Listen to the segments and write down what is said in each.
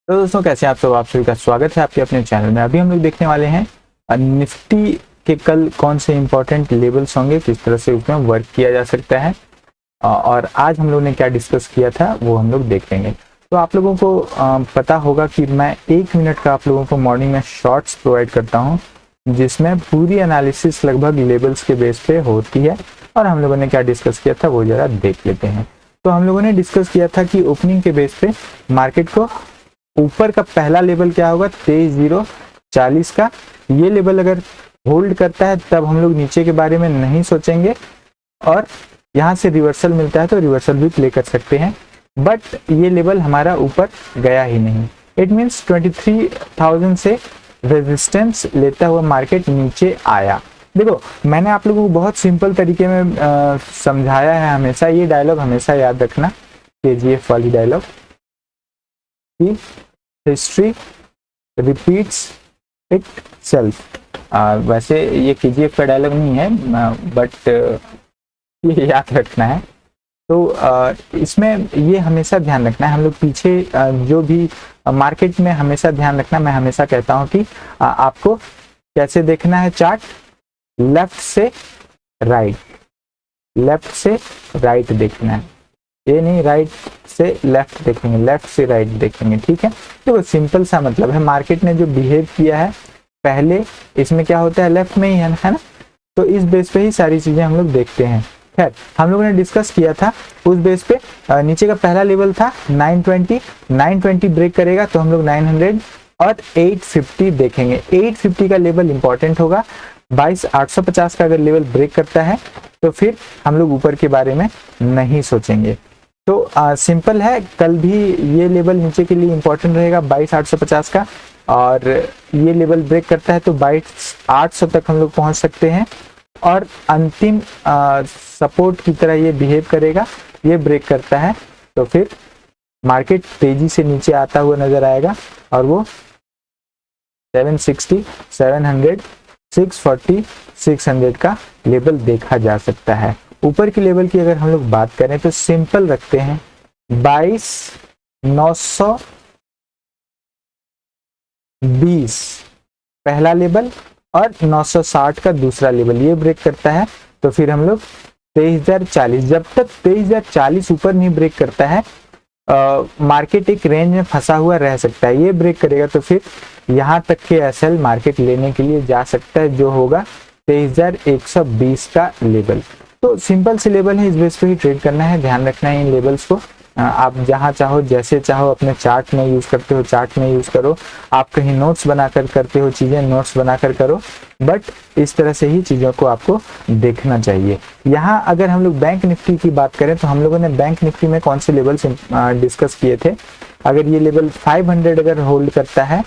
तो दोस्तों कैसे हैं आप सब। आप सभी का स्वागत है आपके अपने चैनल में। अभी हम लोग देखने वाले हैं निफ्टी के कल कौन से इंपॉर्टेंट लेवल्स होंगे, किस तरह से उसमें वर्क किया जा सकता है और आज हम लोग ने क्या डिस्कस किया था वो हम लोग देख लेंगे। तो आप लोगों को पता होगा कि मैं 1 मिनट का आप लोगों को मॉर्निंग में शॉर्ट्स प्रोवाइड करता हूँ जिसमें पूरी एनालिसिस लगभग लेवल्स के बेस पे होती है और हम लोगों ने क्या डिस्कस किया था वो जरा देख लेते हैं। तो हम लोगों ने डिस्कस किया था कि ओपनिंग के बेस पे मार्केट को ऊपर का पहला लेवल क्या होगा 23,040 का। ये लेवल अगर होल्ड करता है तब हम लोग नीचे के बारे में नहीं सोचेंगे और यहाँ से रिवर्सल मिलता है तो रिवर्सल भी प्ले कर सकते हैं, बट ये लेवल हमारा ऊपर गया ही नहीं। इट मीन्स 23,000 से रेजिस्टेंस लेता हुआ मार्केट नीचे आया। देखो मैंने आप लोगों को बहुत सिंपल तरीके में समझाया है, हमेशा ये डायलॉग हमेशा याद रखना, KGF वाली डायलॉग कि हिस्ट्री रिपीट्स इट सेल्फ। वैसे ये KGF का डायलॉग नहीं है बट ये याद रखना है। तो इसमें ये हमेशा ध्यान रखना है, हम लोग पीछे जो भी मार्केट में हमेशा ध्यान रखना। मैं हमेशा कहता हूँ कि आपको कैसे देखना है चार्ट, लेफ्ट से राइट, लेफ्ट से राइट देखना है, ये नहीं राइट से लेफ्ट देखेंगे, लेफ्ट से राइट देखेंगे। ठीक है, तो सिंपल सा मतलब है। मार्केट ने जो बिहेव किया है पहले इसमें क्या होता है लेफ्ट में ही है ना, तो इस बेस पे ही सारी चीजें हम लोग देखते हैं। खैर हम लोगों ने डिस्कस किया था उस बेस पे नीचे का पहला लेवल था 920, 920 ब्रेक करेगा तो हम लोग 900 और 850 देखेंगे। 850 का लेवल इंपॉर्टेंट होगा। 22,850 का अगर लेवल ब्रेक करता है तो फिर हम लोग ऊपर के बारे में नहीं सोचेंगे। तो सिंपल है, कल भी ये लेवल नीचे के लिए इंपॉर्टेंट रहेगा 22,850 का, और ये लेवल ब्रेक करता है तो 22,800 तक हम लोग पहुंच सकते हैं और अंतिम सपोर्ट की तरह ये बिहेव करेगा। ये ब्रेक करता है तो फिर मार्केट तेजी से नीचे आता हुआ नजर आएगा और वो 760, 700, 640, 600 का लेवल देखा जा सकता है। ऊपर के लेवल की अगर हम लोग बात करें तो सिंपल रखते हैं 22,920 पहला लेवल और 960 का दूसरा लेवल, ये ब्रेक करता है तो फिर हम लोग 23,040, जब तक 23,040 ऊपर नहीं ब्रेक करता है मार्केट एक रेंज में फंसा हुआ रह सकता है। ये ब्रेक करेगा तो फिर यहाँ तक के SL मार्केट लेने के लिए जा सकता है जो होगा 23,120 का लेवल। तो सिंपल से लेवल है, इस बेस पे ही ट्रेड करना है, ध्यान रखना है इन लेवल्स को। आप जहां चाहो जैसे चाहो अपने चार्ट में यूज करते हो, चार्ट में यूज करो। आप कहीं नोट्स बनाकर करते हो चीजें, नोट्स बनाकर करो, बट इस तरह से ही चीजों को आपको देखना चाहिए। यहाँ अगर हम लोग बैंक निफ्टी की बात करें तो हम लोगों ने बैंक निफ्टी में कौन से लेवल डिस्कस किए थे। अगर ये लेवल 500 अगर होल्ड करता है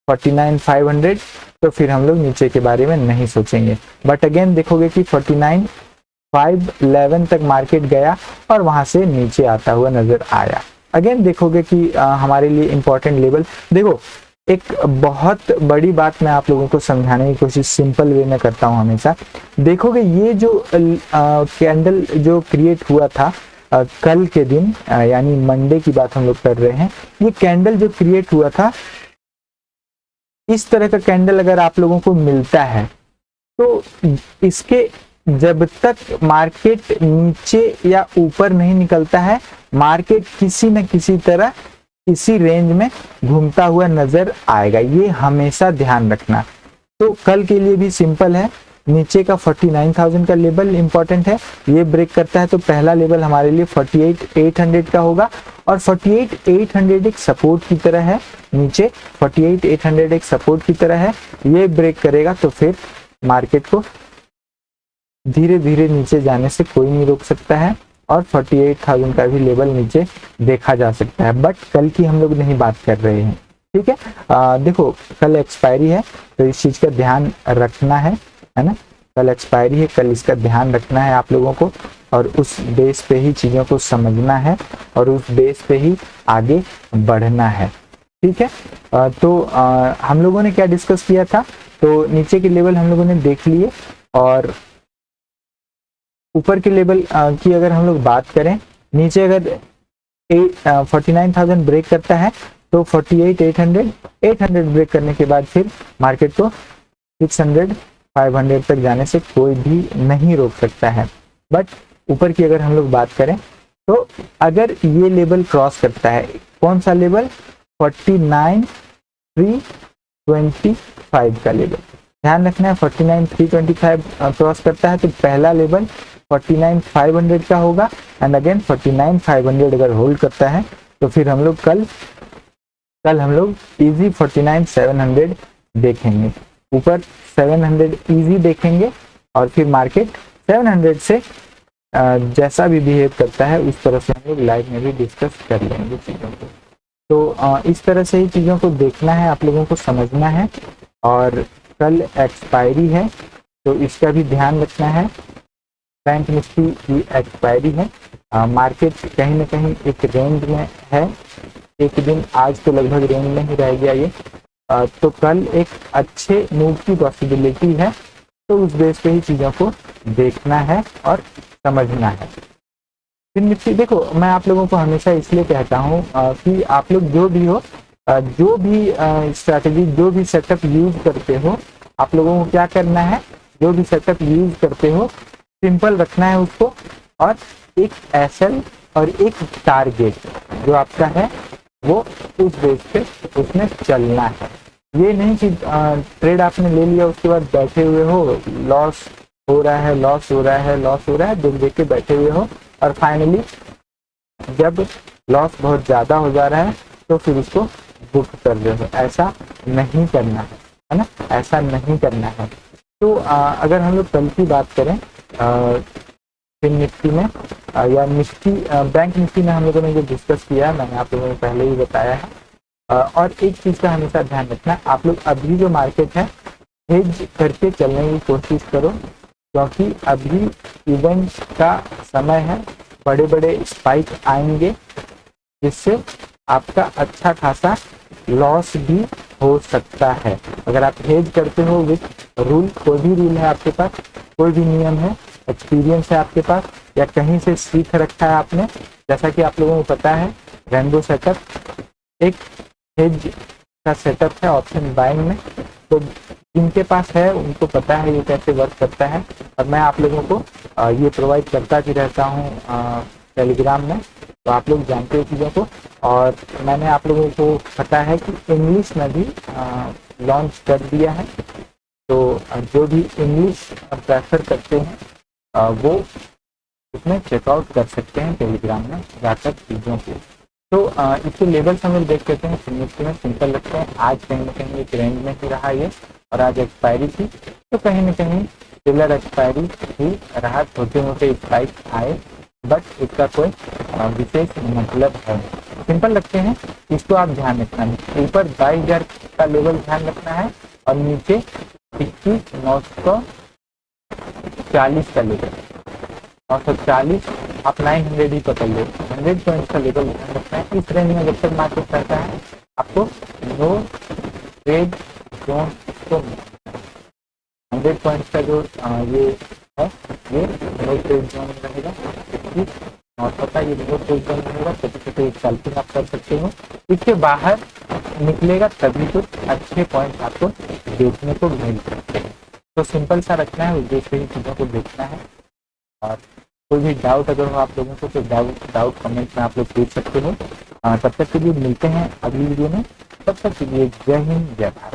49,500 तो फिर हम लोग नीचे के बारे में नहीं सोचेंगे। बट अगेन देखोगे कि 49,511 तक मार्केट गया और वहां से नीचे आता हुआ नजर आया। अगेन देखोगे कि हमारे लिए इंपॉर्टेंट लेवल, देखो एक बहुत बड़ी बात मैं आप लोगों को समझाने की कोशिश सिंपल वे में करता हूं हमेशा। देखोगे ये जो कैंडल जो क्रिएट हुआ था कल के दिन, यानी मंडे की बात हम लोग कर रहे हैं, ये कैंडल जो क्रिएट हुआ था, इस तरह का कैंडल अगर आप लोगों को मिलता है तो इसके जब तक मार्केट नीचे या ऊपर नहीं निकलता है, मार्केट किसी न किसी तरह इसी रेंज में घूमता हुआ नजर आएगा। ये हमेशा ध्यान रखना। तो कल के लिए भी सिंपल है, नीचे का 49,000 का लेवल इंपॉर्टेंट है। ये ब्रेक करता है तो पहला लेवल हमारे लिए 48,800 का होगा और 48,800 एक सपोर्ट की तरह है, नीचे 48,800 एक सपोर्ट की तरह है। ये ब्रेक करेगा तो फिर मार्केट को धीरे धीरे नीचे जाने से कोई नहीं रोक सकता है और 48,000 का भी लेवल नीचे देखा जा सकता है। बट कल की हम लोग नहीं बात कर रहे हैं, ठीक है। देखो कल एक्सपायरी है तो इस चीज का ध्यान रखना है ना। कल एक्सपायरी है, कल इसका ध्यान रखना है आप लोगों को और उस बेस पे ही चीजों को समझना है और उस बेस पे ही आगे बढ़ना है, ठीक है। हम लोगों ने क्या डिस्कस किया था, तो नीचे के लेवल हम लोगों ने देख लिए और ऊपर के लेवल की अगर हम लोग बात करें, नीचे अगर 49,000 ब्रेक करता है तो 48,800 800 ब्रेक करने के बाद फिर मार्केट को 600 500 तक जाने से कोई भी नहीं रोक सकता है। बट ऊपर की अगर हम लोग बात करें तो अगर ये लेवल क्रॉस करता है, कौन सा लेवल, 49,325 का लेवल, ध्यान रखना है 49,325 क्रॉस करता है तो पहला लेवल 49,500 का होगा एंड अगेन 49,500 अगर होल्ड करता है तो फिर हम लोग कल हम लोग इजी 49,700 देखेंगे, ऊपर 700 इजी देखेंगे और फिर मार्केट 700 से जैसा भी बिहेव करता है उस तरह से हम लोग लाइव में भी डिस्कस कर लेंगे चीज़ों को। तो इस तरह से ही चीज़ों को देखना है, आप लोगों को समझना है। और कल एक्सपायरी है तो इसका भी ध्यान रखना है। बैंक निफ्टी की एक्सपायरी है, मार्केट कहीं ना कहीं एक रेंज में है, एक दिन आज तो लगभग रेंज में ही रह गया ये, तो कल एक अच्छे मूव की पॉसिबिलिटी है, तो उस बेस पे ही चीज़ों को देखना है और समझना है। फिर निफ्टी देखो, मैं आप लोगों को हमेशा इसलिए कहता हूँ कि आप लोग जो भी हो, जो भी स्ट्रैटेजी, जो भी सेटअप यूज करते हो, आप लोगों को क्या करना है, जो भी सेटअप यूज करते हो सिंपल रखना है उसको, और एक एसएल और एक टारगेट जो आपका है वो उस बेस पे उसमें चलना है। ये नहीं कि ट्रेड आपने ले लिया उसके बाद बैठे हुए हो, लॉस हो रहा है, लॉस हो रहा है, लॉस हो रहा है, दिन देख के बैठे हुए हो और फाइनली जब लॉस बहुत ज्यादा हो जा रहा है तो फिर उसको बुक कर रहे हो। ऐसा नहीं करना है ना, ऐसा नहीं करना है। तो अगर हम लोग कल की बात करें फिर निफ्टी में या निफ्टी बैंक निफ्टी में हम लोगों ने जो डिस्कस किया मैंने आप लोगों को पहले ही बताया है। और एक चीज का हमेशा ध्यान रखना, आप लोग अभी जो मार्केट है हेज करके चलने की कोशिश करो, क्योंकि अभी इवेंट का समय है, बड़े बड़े स्पाइक आएंगे जिससे आपका अच्छा खासा लॉस भी हो सकता है। अगर आप हेज करते हो विथ रूल, कोई भी रूल है आपके पास, कोई भी नियम है, एक्सपीरियंस है आपके पास या कहीं से सीख रखा है आपने, जैसा कि आप लोगों को पता है रेनबो सेटअप एक हेज का सेटअप है ऑप्शन बाइंग में, तो जिनके पास है उनको पता है ये कैसे वर्क करता है। और मैं आप लोगों को ये प्रोवाइड करता भी रहता हूँ टेलीग्राम में, तो आप लोग जानते हो चीज़ों को। और मैंने आप लोगों को पता है कि इंग्लिश में भी लॉन्च कर दिया है, तो जो भी इंग्लिश प्रेफर करते हैं वो उसमें चेकआउट कर सकते हैं टेलीग्राम में जाकर चीज़ों को। तो इसके लेवल्स हम लोग देख लेते हैं। निफ्टी में सिंपल लगते हैं, आज कहीं ना कहीं एक रेंज में ही रहा ये, और आज एक्सपायरी थी तो कहीं ना कहीं फिलर एक्सपायरी ही रहा, छोटे मोटे स्पाइक आए बट इसका कोई विशेष मतलब है। सिंपल लगते हैं, इसको आप ध्यान रखना है। ऊपर 22,000 का लेवल ध्यान रखना है और नीचे 21,940 का लेवल, 940 आप 900 ही पकड़ लो, 100 पॉइंट का लेवल ध्यान रखना है। इस रेंज में जब तक मार्केट करता है आपको नो ट्रेड जोन को 100 पॉइंट का जो ये है ये नो ट्रेड जोन रहेगा, और पता ये नो ट्रेड जोन रहेगा, छोटे छोटे स्कैल्पिंग आप कर सकते हो। इसके बाहर निकलेगा तभी तो अच्छे पॉइंट आपको देखने को मिल सकते हैं। तो सिंपल सा रखना है, उद्देश्य से ही चीज़ों को देखना है। और कोई भी डाउट अगर हो आप लोगों को तो डाउट कमेंट में आप लोग पूछ सकते हो। तब तक के लिए मिलते हैं अगली वीडियो में, तब तक के लिए जय हिंद जय भारत।